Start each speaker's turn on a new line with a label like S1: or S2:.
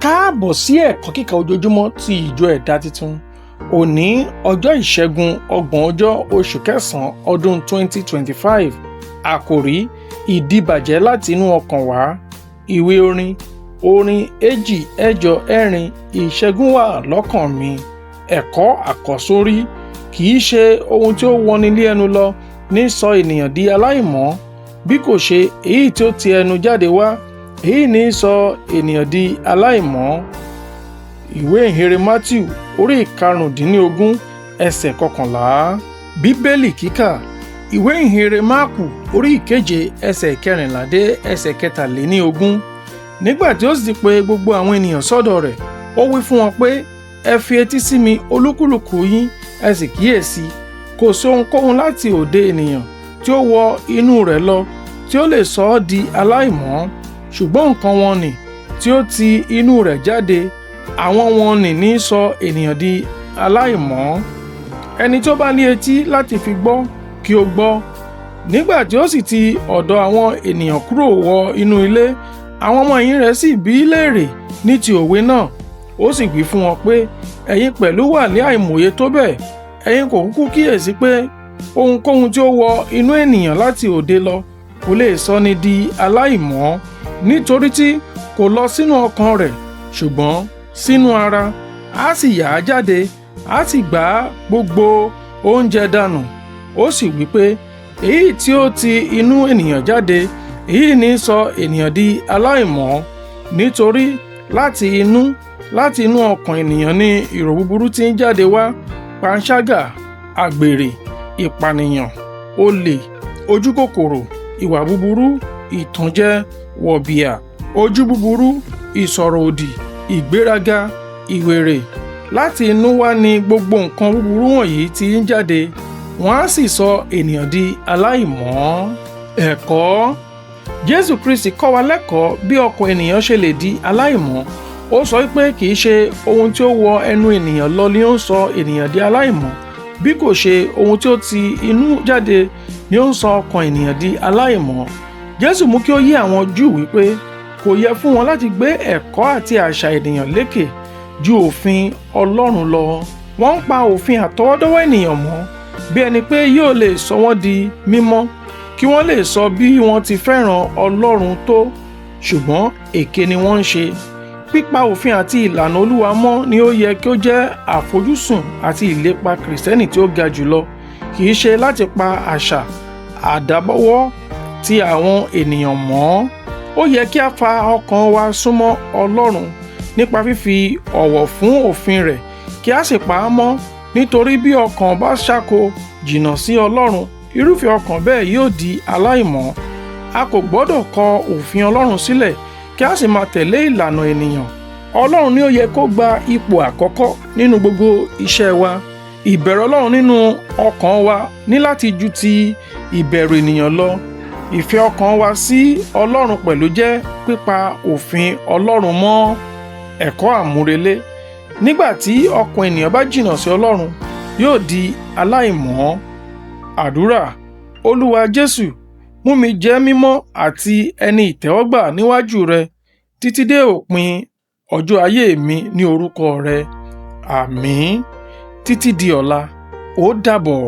S1: káàbọ̀ sí ẹ̀kọ́ kíkà ojoojúmọ́ ti ìjọ ẹ̀dá titun. Òní ọjọ́ ìṣẹ́gun 30 oṣù kẹsàn-án ọdún 2025. Àkòrí ìdìbàjẹ́ láti inú ọkàn wá. Ìwé orin 2-8-4 ìṣẹ́gun wà lọ́kàn mi. Ẹ̀kọ́ àkọ́sórí kì í ṣe ohun tí ó wọni lé ẹnu lọ ní sọ ènìyàn di aláìmọ́, bí kò ṣe èyí tí ó ti ẹnu jáde wá, èyí ní sọ ènìyàn di aláìmọ́. Ìwé ìhìnrere MATIU orí 15 ẹsẹ̀ 11. Bíbélì kíkà. Ìwé ìhìnrere Máàkù orí 7 ẹsẹ̀ 14 dé ẹsẹ̀ 23. Nígbà tí ó sì ti pe gbogbo àwọn ènìyàn sọ́dọ̀ rẹ̀, ó wí fún wọn pé, ẹ fi etí sí mi olúkúlùkù yín, ẹ sì kíyèsí. Kò sí ohunkóhun láti òde ènìyàn tí ó wọ inú rẹ̀ lọ tí ó lè sọ ọ́ di aláìmọ́, ṣùgbọ́n nǹkan wọ̀nnì tí ó ti inú rẹ̀ jáde, àwọn wọ̀nnì ní sọ ènìyàn di aláìmọ́. Ẹni tí ó bá ní etí láti fi gbọ́, kí ó gbọ́. Nígbà tí ó sì ti ọ̀dọ̀ àwọn ènìyàn kúrò wọ inú ilé, àwọn ọmọ-ẹ̀hin rẹ̀ sì bi í léèrè ní ti òwe náà. Ó sì wí fún wọn pé, ẹ̀yin pẹ̀lú wà ní àìmọ̀ye tó bẹ́ẹ̀, ẹ̀yin kò kúkú kíyèsí pé ohunkóhun tí ó wọ inú ènìyàn láti òde lọ kò lè sọni di aláìmọ́, nítorí tí kò lọ sínú ọkàn rẹ̀, ṣùgbọ́n sínú ara, á sì yà á jáde, á sì gbá gbogbo oúnjẹ dànù. Ó sì wí pé, èyí tí ó ti inú ènìyàn jáde, èyí ní sọ ènìyàn di aláìmọ́, nítorí láti inú ọkàn ènìyàn ni èrò búburú tí ń jáde wá: panṣágà, àgbèrè, ìpànìyàn, olè, ojúkòkòrò, ìwà búburú, ìtànjẹ, wọ̀bìà, ojú búburú, ìsọ̀rọ̀ òdì, ìgbéraga, ìwèrè. Láti inú wá ni gbogbo nǹkan búburú wọ̀nyí tí ń jáde, wọ́n á sì sọ ènìyàn di aláìmọ́. Ẹ̀kọ́. Jésù Kristi kọ́ wa lẹ́kọ̀ọ́ bí ọkàn ènìyàn ṣe lè di aláìmọ́. Ó sọ pé kì í ṣe ohun tí ó wọ ẹnu ènìyàn lọ ni ó ń sọ ènìyàn di aláìmọ́, bí kò ṣe ohun tí ó ti inú jáde ni ó ń sọ ọkàn ènìyàn di aláìmọ́. Jésù mú kí ó yé àwọn Júù wípé kò yẹ fún wọn láti gbé ẹ̀kọ́ àti àṣà ènìyàn lékè ju òfin Ọlọ́run lọ. Wọ́n ń pa òfin àtọwọ́dọ́wọ́ ènìyàn mọ́ bí ẹni pé yóò lè sọ wọ́n di mímọ́, kí wọ́n lè sọ bí wọ́n ti fẹ́ràn Ọlọ́run tó, ṣùgbọ́n èké ni wọ́n ń ṣe. Pípa òfin àti ìlànà Olúwa mọ́ ni ó yẹ kí ó jẹ́ àfojúsùn àti ìlépa Kìrìsìtẹ́nì tí ó ga jùlọ, kì í ṣe láti pa àṣà àdábọ́wọ́ ti àwọn ènìyàn mọ́. Ó yẹ kí a fa ọkàn wa súnmọ́ Ọlọ́run nípa fífi ọ̀wọ̀ fún òfin rẹ̀, kí a sì pa á mọ́, nítorí bí ọkàn bá ṣáko jìnnà sí Ọlọ́run, irúfẹ́ ọkàn bẹ́ẹ̀ yóò di aláìmọ́. A kò gbọ́dọ̀ kọ òfin Ọlọ́run sílẹ̀ kí a sì máa tẹ̀lé ìlànà ènìyàn. Ọlọ́run ni ó yẹ kó gba ipò àkọ́kọ́ nínú gbogbo iṣẹ́ wa. Ìbẹ̀rù Ọlọ́run nínú ọkàn wa ní láti ju ti ìbẹ̀rù ènìyàn lọ. Ìfẹ́ ọkàn wa sí Ọlọ́run pẹ̀lú jẹ́ pípa òfin Ọlọ́run mọ́. Ẹ̀kọ́ àmúrelé. Nígbà tí ọkàn ènìyàn bá jìnnà sí Ọlọ́run, yóò di aláìmọ́. Àdúrà. Olúwa Jésù, mú mi jẹ́ mímọ́ àti ẹni ìtẹ́wọ́gbà níwájú rẹ títí dé òpin ọjọ́ ayé mi ní orúkọ rẹ. Àmín. Títí di ọ̀la. Ó dàbọ̀.